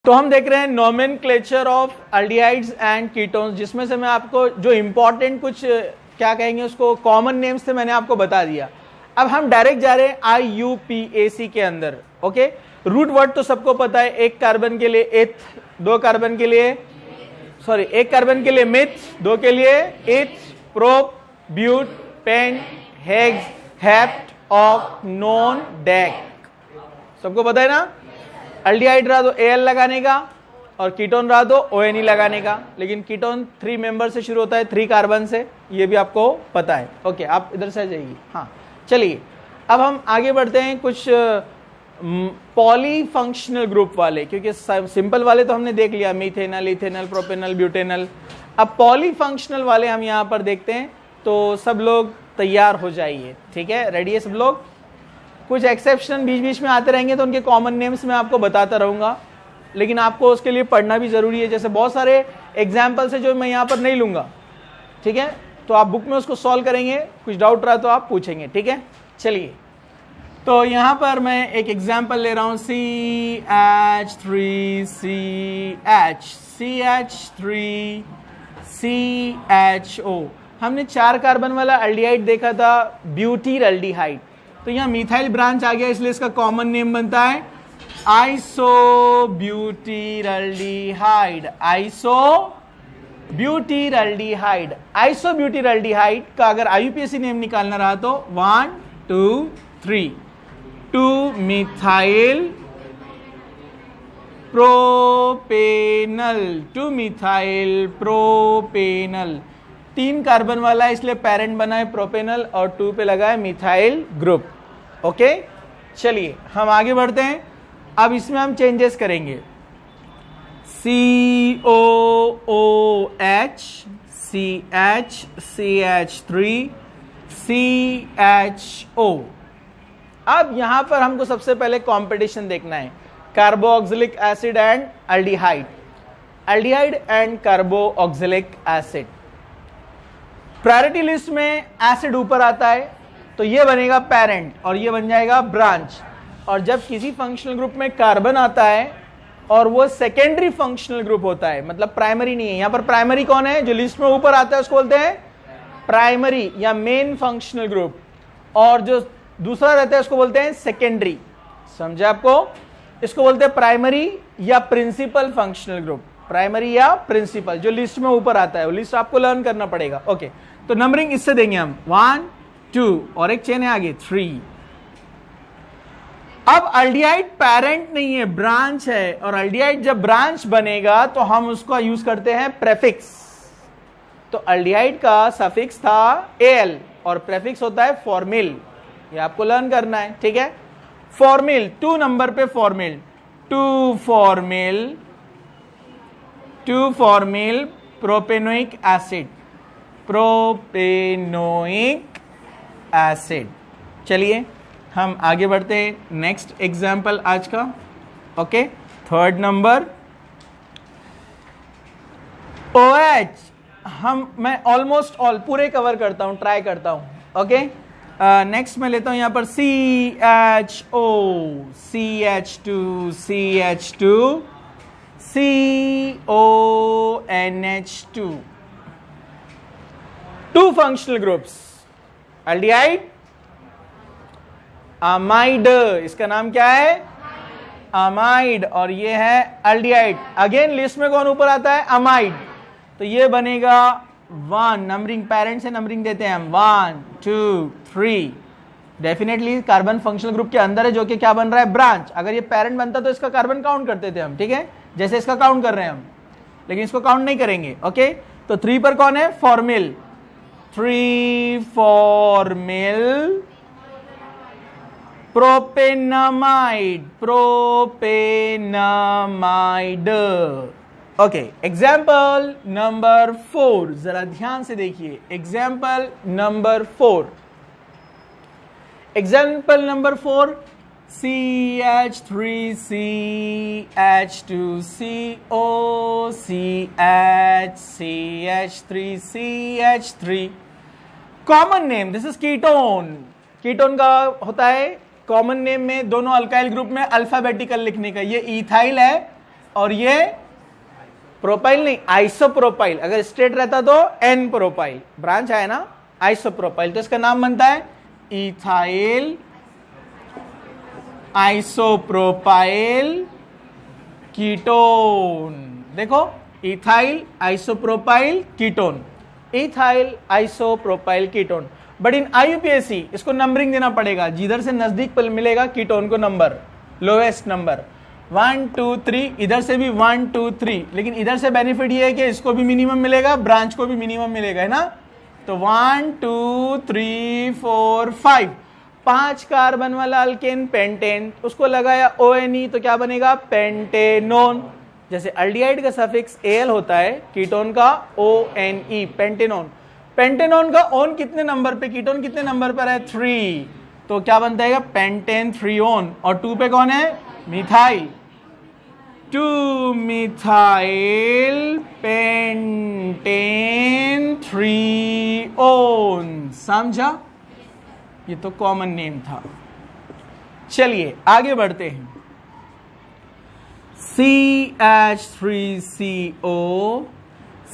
तो हम देख रहे हैं nomenclature of aldehydes and ketones, जिसमें से मैं आपको जो इंपॉर्टेंट कुछ क्या कहेंगे उसको कॉमन नेम्स थे मैंने आपको बता दिया। अब हम डायरेक्ट जा रहे हैं IUPAC के अंदर। ओके, रूट वर्ड तो सबको पता है, एक कार्बन के लिए एथ, दो कार्बन के लिए एक कार्बन के लिए मिथ, दो के लिए eth, prop, but, pent, hex, hept, oct, non, dec, सबको पता है ना। एल्डिहाइड रहा तो Al लगाने का और कीटोन रहा तो ONE लगाने का, लेकिन कीटोन 3 मेंबर से शुरू होता है, 3 कार्बन से, ये भी आपको पता है। ओके, आप इधर से आ जाइए। हाँ चलिए, अब हम आगे बढ़ते हैं कुछ पॉलीफंक्शनल ग्रुप वाले, क्योंकि सिंपल वाले तो हमने देख लिया, मीथेनल, इथेनल, प्रोपेनल, ब्यूटेनल। अब पॉलीफंक्शनल वाले हम यहाँ पर देखते हैं, तो सब लोग तैयार हो जाइए। ठीक है, रेडी है सब लोग। कुछ एक्सेप्शन बीच बीच में आते रहेंगे तो उनके कॉमन नेम्स मैं आपको बताता रहूंगा, लेकिन आपको उसके लिए पढ़ना भी जरूरी है। जैसे बहुत सारे एग्जाम्पल्स है जो मैं यहाँ पर नहीं लूंगा, ठीक है, तो आप बुक में उसको सॉल्व करेंगे, कुछ डाउट रहा तो आप पूछेंगे। ठीक है, चलिए, तो यहाँ पर मैं एक एग्जाम्पल ले रहा हूँ, CH3CHCH3CHO। हमने 4 कार्बन वाला एल्डिहाइड देखा था, ब्यूटीर एल्डिहाइड। तो यहाँ मिथाइल ब्रांच आ गया, इसलिए इसका कॉमन नेम बनता है आइसोब्यूटीरल्डिहाइड। आइसोब्यूटीरल्डिहाइड का अगर IUPAC नेम निकालना रहा तो 1 2 3 2 मिथाइल प्रोपेनल 3 कार्बन वाला है, इसलिए पेरेंट बना है प्रोपेनल और 2 पे लगा है मिथाइल ग्रुप। ओके, चलिए हम आगे बढ़ते हैं। अब इसमें हम चेंजेस करेंगे, COOH CH CH3 CHO। अब यहां पर हमको सबसे पहले कंपटीशन देखना है, carboxylic acid and aldehyde, aldehyde and carboxylic acid. Priority list में एसिड ऊपर आता है तो ये बनेगा पेरेंट और ये बन जाएगा ब्रांच। और जब किसी फंक्शनल ग्रुप में कार्बन आता है और वो सेकेंडरी फंक्शनल ग्रुप होता है, मतलब प्राइमरी नहीं है, यहां पर प्राइमरी कौन है, जो लिस्ट में ऊपर आता है उसको बोलते हैं प्राइमरी या मेन फंक्शनल ग्रुप, और जो दूसरा रहता है उसको बोलते हैं सेकेंडरी। समझे आपको, इसको बोलते हैं प्राइमरी या प्रिंसिपल फंक्शनल ग्रुप, प्राइमरी या प्रिंसिपल, जो लिस्ट में ऊपर आता है, वो लिस्ट आपको लर्न करना पड़ेगा। ओके, तो नंबरिंग इससे देंगे हम 1 2 और एक चेन है आगे 3। अब एल्डिहाइड पेरेंट नहीं है, ब्रांच है, और एल्डिहाइड जब ब्रांच बनेगा तो हम उसका यूज करते हैं प्रेफिक्स। तो एल्डिहाइड का सफिक्स था Al और प्रेफिक्स होता है फॉर्मिल, ये आपको लर्न करना है। ठीक है, फॉर्मिल 2 नंबर पे फॉर्मिल, 2 फॉर्मिल प्रोपेनोइक एसिड। चलिए हम आगे बढ़ते हैं, नेक्स्ट एग्जाम्पल आज का। Okay, 3rd number OH। मैं ऑलमोस्ट ऑल पूरे कवर करता हूं, ट्राई करता हूं। ओके, नेक्स्ट मैं लेता हूं यहां पर CHO CH2 CONH2, 2 functional groups, aldehyde amide, इसका नाम क्या है अमाइड, और ये है एल्डिहाइड। अगेन लिस्ट में कौन ऊपर आता है, अमाइड, तो ये बनेगा 1, नंबरिंग पेरेंट से नंबरिंग देते हैं हम 1 2 3। डेफिनेटली कार्बन फंक्शनल ग्रुप के अंदर है, जो कि क्या बन रहा है, ब्रांच। अगर ये पेरेंट बनता तो इसका कार्बन काउंट करते थे हम, ठीक है, जैसे इसका काउंट कर रहे हैं हम, लेकिन इसको काउंट नहीं करेंगे। ओके, तो 3 पर कौन है, formyl, 3 formyl propanamide. Okay, example number 4, जरा ध्यान से देखिए, example number 4 CH3CH2CO CH3CH3 common name, this is ketone. Ketone का होता है कॉमन नेम में दोनों अल्काइल ग्रुप में अल्फाबेटिकल लिखने का, ये इथाइल है और ये प्रोपाइल नहीं, आइसोप्रोपाइल। अगर स्ट्रेट रहता तो एन प्रोपाइल, ब्रांच आया ना, आइसोप्रोपाइल। तो इसका नाम बनता है इथाइल आइसोप्रोपाइल कीटोन। देखो, ethyl isopropyl ketone, ethyl isopropyl ketone. But in IUPAC इसको नंबरिंग देना पड़ेगा, जिधर से नजदीक मिलेगा कीटोन को नंबर, लोएस्ट नंबर 1 2 3, इधर से भी 1 2 3, लेकिन इधर से बेनिफिट ये है कि इसको भी मिनिमम मिलेगा, ब्रांच को भी मिनिमम मिलेगा, है ना। तो 1 2 3 4 5, 5 कार्बन वाला अल्केन पेंटेन, उसको लगाया ONE तो क्या बनेगा, पेंटेनोन। जैसे अल्डिहाइड का सफिक्स एल होता है, कीटोन का ONE, पेंटेनोन। पेंटेनोन का ओन कितने नंबर पे, कीटोन कितने नंबर पर है, 3, तो क्या बनता है, पेंटेन 3 और 2 पे कौन है, मिथाइल, 2 मिथाइल पेंटेन 3 समझा। ये तो कॉमन नेम था। चलिए आगे बढ़ते हैं। CH3CO,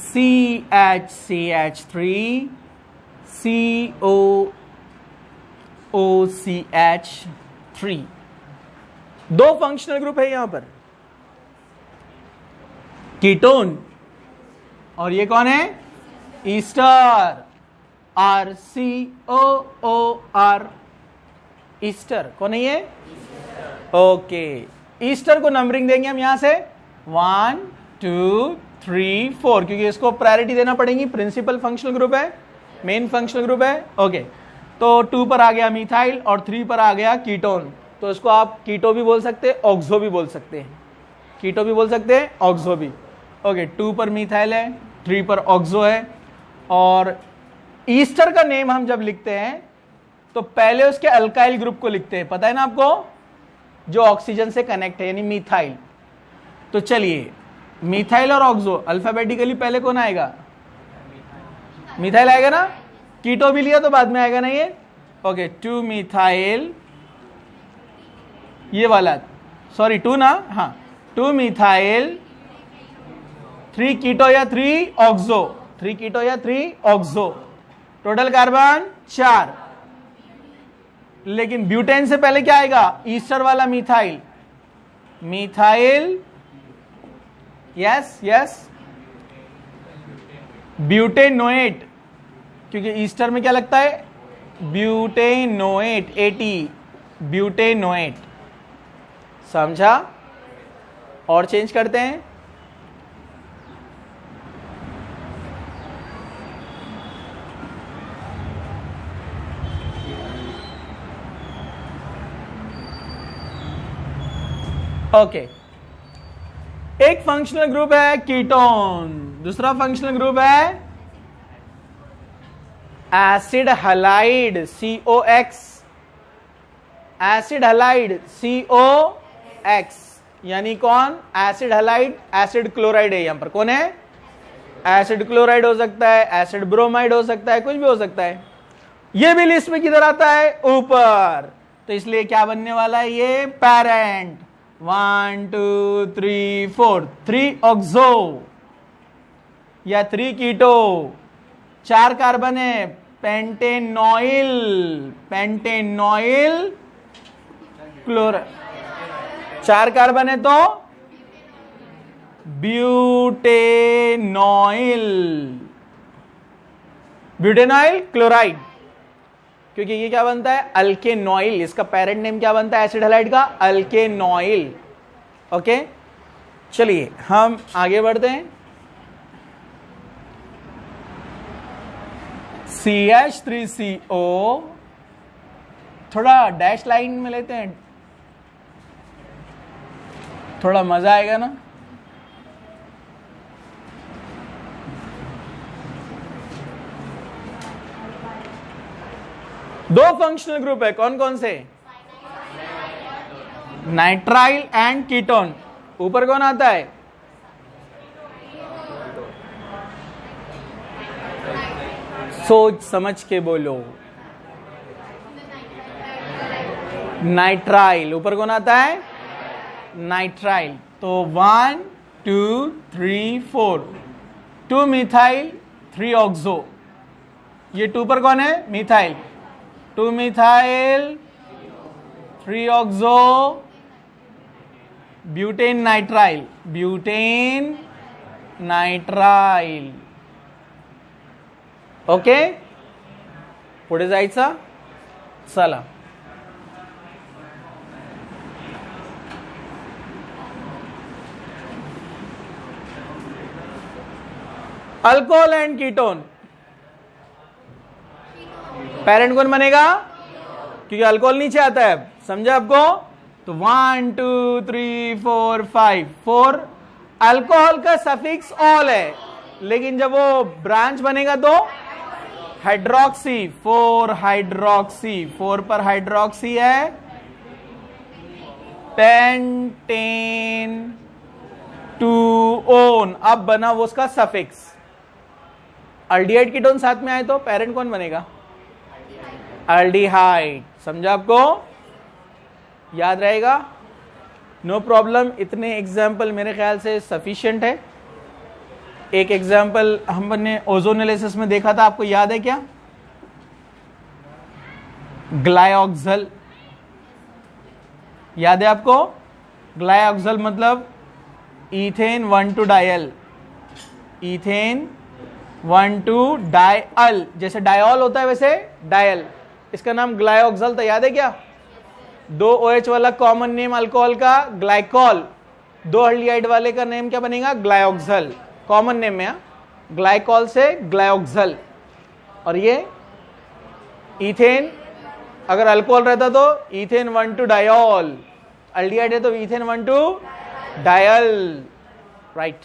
CH3, COOCH3, 2 functional group है यहां पर, कीटोन, और ये कौन है, ईस्टर, RCOOR, ईस्टर। कौन है ये, ओके। ईस्टर को नंबरिंग देंगे हम यहां से 1 2 3 4, क्योंकि इसको प्रायोरिटी देना पड़ेगी, प्रिंसिपल फंक्शनल ग्रुप है, मेन फंक्शनल ग्रुप है, ओके। तो 2 पर आ गया मिथाइल और 3 पर आ गया कीटोन, तो इसको आप कीटो भी बोल सकते हैं, ऑक्सो भी बोल सकते हैं, कीटो भी बोल सकते हैं, ऑक्सो भी, ओके। 2 पर मिथाइल है, 3 पर ऑक्सो है। और ईस्टर का नेम हम जब लिखते हैं तो पहले उसके अल्काइल ग्रुप को लिखते हैं, पता है ना आपको, जो ऑक्सीजन से कनेक्ट है, यानी मिथाइल। तो चलिए, मिथाइल और ऑक्सो अल्फाबेटिकली पहले कौन आएगा, मिथाइल आएगा ना, कीटो भी लिया तो बाद में आएगा ना ये, ओके। 2 मिथाइल, ये वाला, सॉरी 2 ना, हाँ, 2 मिथाइल 3 कीटो या 3 ऑक्सो, 3 कीटो या 3 ऑक्सो, टोटल कार्बन 4। लेकिन ब्यूटेन से पहले क्या आएगा, ईस्टर वाला मिथाइल, मिथाइल, यस यस, ब्यूटेनोएट, क्योंकि ईस्टर में क्या लगता है, ब्यूटेनोएट, 80, ब्यूटेनोएट, समझा। और चेंज करते हैं, ओके। एक फंक्शनल ग्रुप है कीटोन, दूसरा फंक्शनल ग्रुप है acid halide, COX, acid halide COX, यानी कौन, एसिड हलाइड, एसिड क्लोराइड है यहां पर, कौन है, एसिड क्लोराइड हो सकता है, एसिड ब्रोमाइड हो सकता है, कुछ भी हो सकता है। ये भी लिस्ट में किधर आता है, ऊपर, तो इसलिए क्या बनने वाला है, ये पेरेंट, 1 2 3 4, 3 ऑक्सो या 3 कीटो, 4 कार्बन है, पेंटेनॉइल, पेंटेनॉइल क्लोराइड, 4 कार्बन है तो ब्यूटेनॉइल, ब्यूटेनॉइल क्लोराइड, क्योंकि ये क्या बनता है, अल्केनॉइल, इसका पेरेंट नेम क्या बनता है एसिड हैलाइड का, अल्केनॉइल, ओके। चलिए हम आगे बढ़ते हैं। CH3CO, थोड़ा डैश लाइन में लेते हैं, थोड़ा मजा आएगा ना। दो फंक्शनल ग्रुप है, कौन कौन से, नाइट्राइल एंड कीटोन। ऊपर कौन आता है, सोच समझ के बोलो, नाइट्राइल, ऊपर कौन आता है, नाइट्राइल। तो 1 2 3 4 2 मिथाइल 3 ऑक्सो, ये 2 पर कौन है? Methyl, 2 methyl 3 oxo butane nitrile, butane nitrile. Okay, पुढे जायचं. चला, अल्कोहल एंड कीटोन. पेरेंट कौन बनेगा? क्योंकि अल्कोहल नीचे आता है, समझा आपको? तो 1 2 3 4 5 4 अल्कोहल का सफिक्स ऑल है, लेकिन जब वो ब्रांच बनेगा तो हाइड्रोक्सी, 4 हाइड्रोक्सी, 4 पर हाइड्रोक्सी है, पेंटेन 2 ओन. अब बना वो उसका सफिक्स. अल्डिहाइड कीटोन साथ में आए तो पेरेंट कौन बनेगा? अल्डिहाइड. समझा आपको? याद रहेगा? No problem. इतने एग्जाम्पल मेरे ख्याल से सफिशिएंट है. एक एग्जाम्पल हमने ओजोनेलिसिस में देखा था, आपको याद है क्या? ग्लाइऑक्सल. याद है आपको? ग्लाइऑक्सल मतलब इथेन 1,2 डायल, इथेन 1,2 डायल. जैसे डायल होता है वैसे डायल, इसका नाम ग्लाइऑक्सल था. याद है क्या? 2 OH वाला कॉमन नेम अल्कोहल का ग्लाइकॉल, 2 अल्डिहाइड वाले का नेम क्या बनेगा? ग्लाइऑक्सल. कॉमन नेम में ग्लाइकॉल से ग्लाइऑक्सल. और ये इथेन, अगर अल्कोहल रहता तो इथेन 1,2 डायल, अल्डिहाइड है तो इथेन 1,2 डायल. राइट.